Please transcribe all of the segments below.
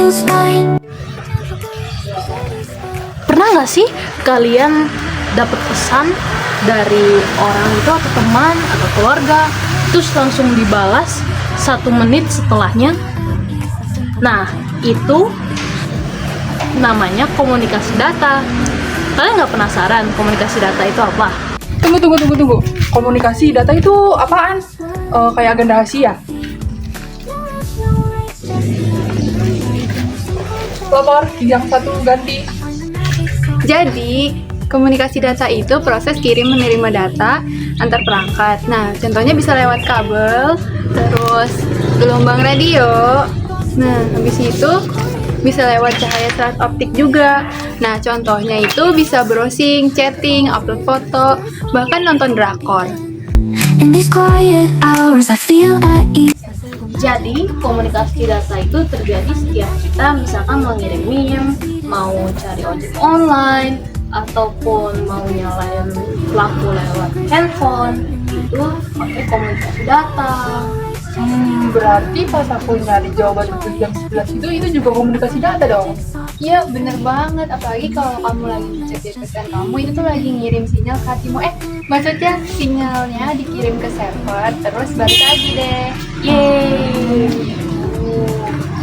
feels fine. Pernah nggak sih kalian dapat pesan dari orang itu atau teman atau keluarga, terus langsung dibalas 1 menit setelahnya? Nah, itu namanya komunikasi data. Kalian nggak penasaran komunikasi data itu apa? Tunggu. Komunikasi data itu apaan? Kayak agen rahasia? Lapor, yang satu ganti. Jadi, komunikasi data itu proses kirim menerima data antar perangkat. Nah, contohnya bisa lewat kabel, terus gelombang radio. Nah, habis itu bisa lewat cahaya serat optik juga. Nah, contohnya itu bisa browsing, chatting, upload foto, bahkan nonton drakor. In these quiet hours, I feel at ease. Jadi, komunikasi data itu terjadi setiap kita misalkan mau ngirim meme, mau cari ojek online, ataupun mau nyalain lampu lewat handphone, itu pakai komunikasi data. Berarti pas aku nyari jawaban untuk jam 11 itu juga komunikasi data dong. Iya, bener banget. Apalagi kalau kamu lagi ngecek GPS kamu, itu tuh lagi ngirim sinyal ke hatimu. Maksudnya sinyalnya dikirim ke server, terus balik lagi deh. Yeay.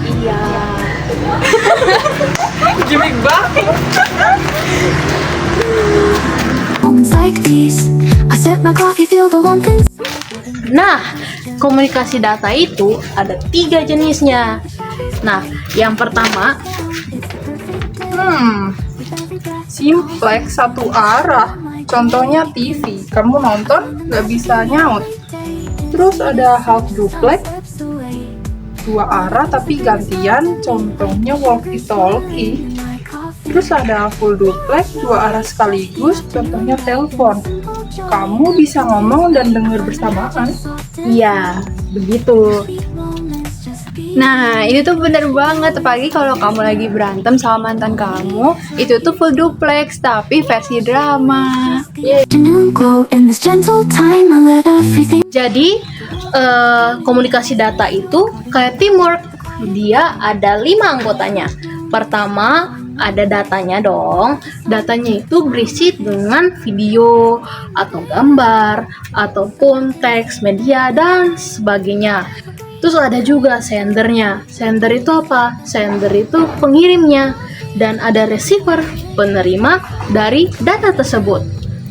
Iya. Gimik banget. Moments like these, I sip my coffee, feel the warmth inside. Nah, komunikasi data itu ada 3 jenisnya. Nah, yang pertama, Simplex satu arah. Contohnya TV, kamu nonton nggak bisa nyaut. Terus ada half duplex, 2 arah tapi gantian. Contohnya walkie-talkie. Terus ada full duplex, 2 arah sekaligus. Contohnya telepon. Kamu bisa ngomong dan dengar bersamaan. iya, begitu. Nah, ini tuh bener banget. Apalagi kalau kamu lagi berantem sama mantan kamu, itu tuh full duplex, tapi versi drama. Afternoon glow in this gentle time, I let everything. Jadi, komunikasi data itu kayak teamwork. Dia ada 5 anggotanya. Pertama, ada datanya dong. Datanya itu berisi dengan video atau gambar ataupun teks, media dan sebagainya. Terus ada juga sendernya. Sender itu apa? Sender itu pengirimnya. Dan ada receiver, penerima dari data tersebut.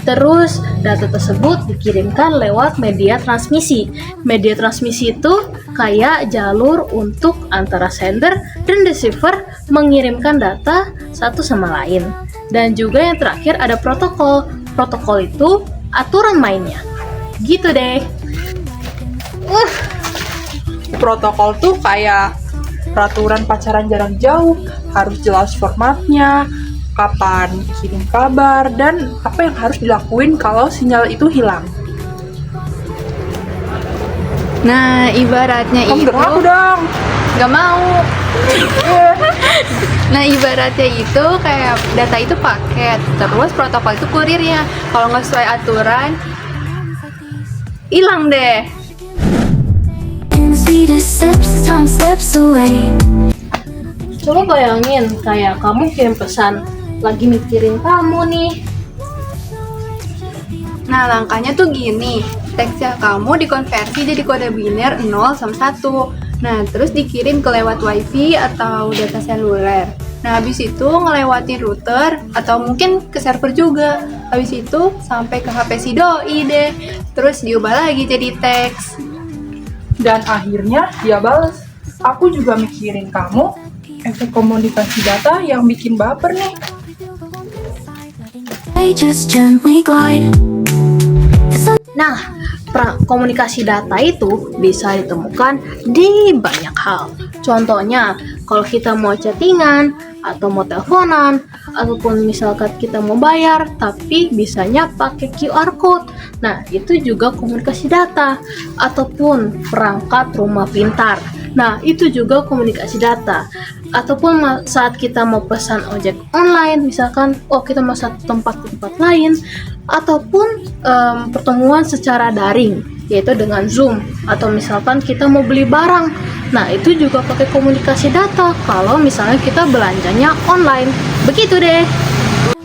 Terus data tersebut dikirimkan lewat media transmisi. Media transmisi itu kayak jalur untuk antara sender dan receiver mengirimkan data satu sama lain. Dan juga yang terakhir ada protokol. Protokol itu aturan mainnya. Gitu deh. Protokol tuh kayak peraturan pacaran jarak jauh, harus jelas formatnya, kapan kirim kabar, dan apa yang harus dilakuin kalau sinyal itu hilang. Nah, ibaratnya Kamu itu dengar aku dong. gak mau. Nah, ibaratnya itu kayak data itu paket, terus protokol itu kurirnya. Kalau nggak sesuai aturan, hilang deh. In the sweetest sips, time slips away. Coba bayangin kayak kamu kirim pesan, lagi mikirin kamu nih. Nah, langkahnya tuh gini. Teksnya kamu dikonversi jadi kode biner 0 sama 1. Nah, terus dikirim ke lewat wifi atau data seluler. Nah, habis itu ngelewatin router atau mungkin ke server juga. Habis itu sampai ke HP si doi deh. Terus diubah lagi jadi teks. Dan akhirnya dia bales. Aku juga mikirin kamu. Efek komunikasi data yang bikin baper nih. They just gently glide. Nah, komunikasi data itu bisa ditemukan di banyak hal. Contohnya, kalau kita mau chattingan, atau mau teleponan, ataupun misalkan kita mau bayar, tapi bisanya pakai QR code. Nah, itu juga komunikasi data. Ataupun perangkat rumah pintar. Nah, itu juga komunikasi data. Ataupun saat kita mau pesan ojek online, misalkan, kita mau satu tempat ke tempat lain, ataupun pertemuan secara daring, yaitu dengan Zoom. Atau misalkan kita mau beli barang, Nah, itu juga pakai komunikasi data kalau misalnya kita belanjanya online. Begitu deh.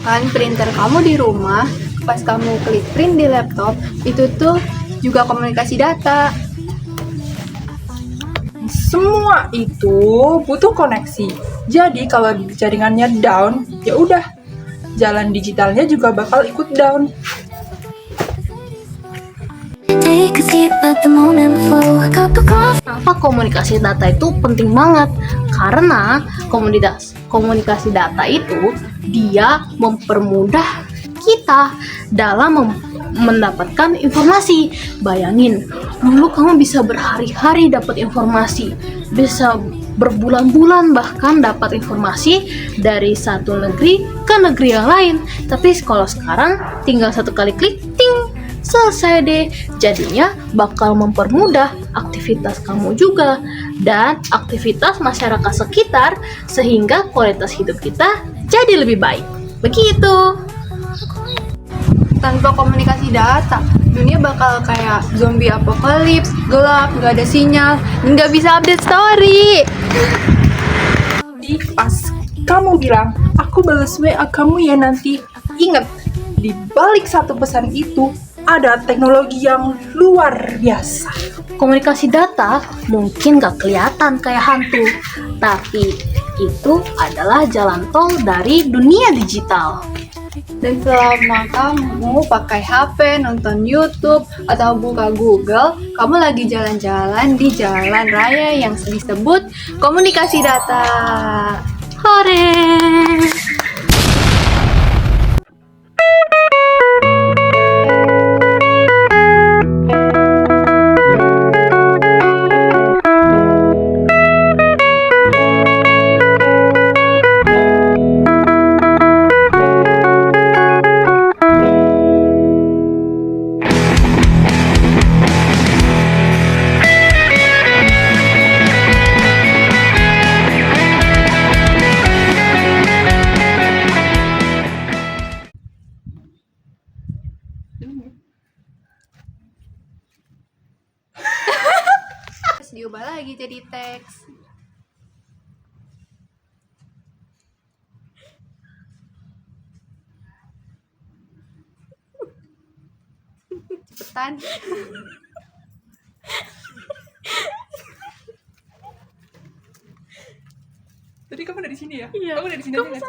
Kan printer kamu di rumah, pas kamu klik print di laptop, itu tuh juga komunikasi data. Semua itu butuh koneksi. Jadi kalau jaringannya down, ya udah, jalan digitalnya juga bakal ikut down. Take a seat, let the moment flow. A cup of coffee. Kenapa komunikasi data itu penting banget? Karena komunikasi data itu dia mempermudah kita dalam mendapatkan informasi. Bayangin, dulu kamu bisa berhari-hari dapat informasi, bisa berbulan-bulan bahkan dapat informasi dari satu negeri ke negeri yang lain. Tapi kalau sekarang tinggal satu kali klik, ting, selesai deh. Jadinya bakal mempermudah aktivitas kamu juga dan aktivitas masyarakat sekitar sehingga kualitas hidup kita jadi lebih baik. Begitu. Tanpa komunikasi data, dunia bakal kayak zombie apokalips, gelap, nggak ada sinyal, nggak bisa update story. Di pas kamu bilang, aku balas WA kamu ya nanti. Ingat, di balik satu pesan itu ada teknologi yang luar biasa. Komunikasi data mungkin gak kelihatan kayak hantu, tapi itu adalah jalan tol dari dunia digital. Dan selama kamu pakai HP, nonton YouTube, atau buka Google, kamu lagi jalan-jalan di jalan raya yang disebut komunikasi data. Hore! Terus diubah lagi jadi teks. Cepetan. Tadi kamu dari sini ya? Iya. Kamu dari sini aja nggak?